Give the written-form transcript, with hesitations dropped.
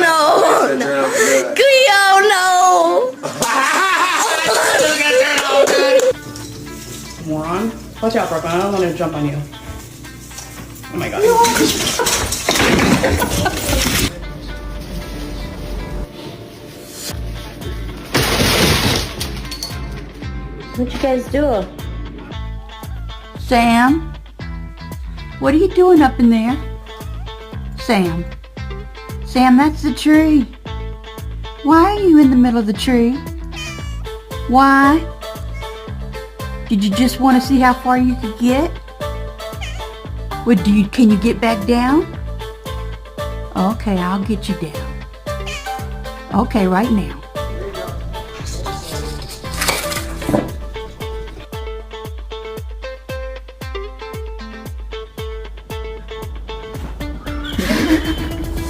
no, no. Cleo, no. Moron. Watch out, Brooklyn. I don't want to jump on you. Oh my god. What you guys do? Sam? What are you doing up in there? Sam? Sam, that's the tree. Why are you in the middle of the tree? Why? Did you just want to see how far you could get? What can you get back down? Okay, I'll get you down. Okay, right now.